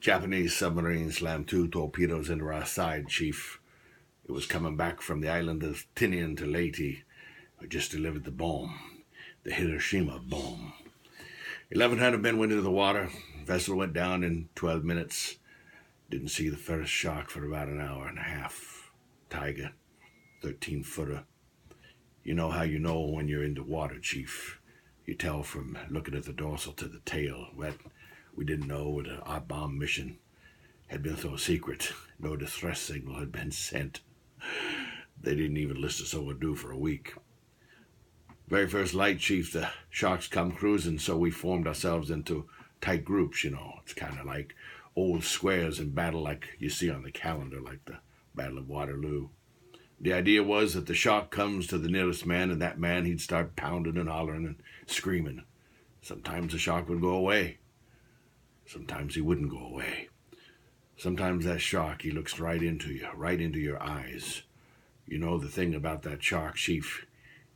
Japanese submarine slammed 2 torpedoes into our side, Chief. It was coming back from the island of Tinian to Leyte. We just delivered the bomb, the Hiroshima bomb. 1,100 men went into the water. Vessel went down in 12 minutes. Didn't see the first shark for about an hour and a half. Tiger, 13-footer. You know how you know when you're in the water, Chief. You tell from looking at the dorsal to the tail. We didn't know that our bomb mission had been so secret. No distress signal had been sent. They didn't even list us overdue for a week. Very first light, Chief, the sharks come cruising, so we formed ourselves into tight groups, you know. It's kind of like old squares in battle like you see on the calendar, like the Battle of Waterloo. The idea was that the shark comes to the nearest man, and that man, he'd start pounding and hollering and screaming. Sometimes the shark would go away. Sometimes he wouldn't go away. Sometimes that shark, he looks right into you, right into your eyes. You know the thing about that shark, Chief,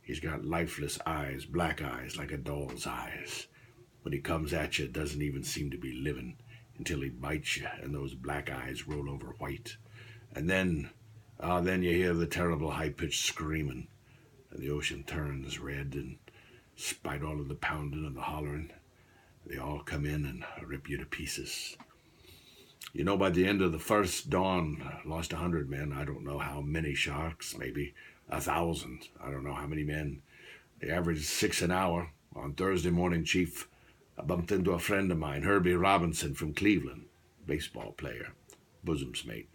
he's got lifeless eyes, black eyes, like a doll's eyes. When he comes at you, it doesn't even seem to be living until he bites you, and those black eyes roll over white. And then you hear the terrible high-pitched screaming, and the ocean turns red, and despite all of the pounding and the hollering, they all come in and rip you to pieces. You know, by the end of the first dawn, lost 100 men. I don't know how many sharks, maybe 1,000. I don't know how many men. They averaged 6 an hour. On Thursday morning, Chief, I bumped into a friend of mine, Herbie Robinson from Cleveland, baseball player, bosom's mate.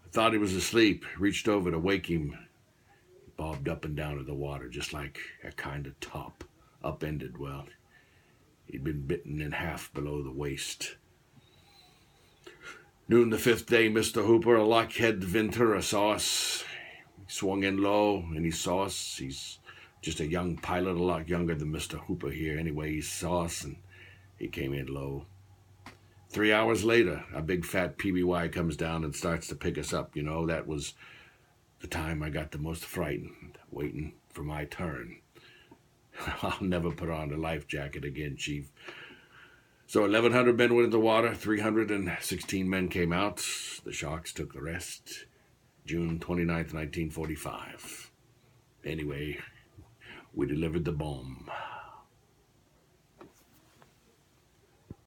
I thought he was asleep, reached over to wake him. He bobbed up and down in the water, just like a kind of top, upended. Well, he'd been bitten in half below the waist. Noon the 5th day, Mr. Hooper, a Lockheed Ventura saw us. He swung in low, and he saw us. He's just a young pilot, a lot younger than Mr. Hooper here. Anyway, he saw us, and he came in low. 3 hours later, a big fat PBY comes down and starts to pick us up. You know, that was the time I got the most frightened, waiting for my turn. I'll never put on a life jacket again, Chief. So 1,100 men went into the water, 316 men came out. The sharks took the rest. June 29th, 1945. Anyway, we delivered the bomb.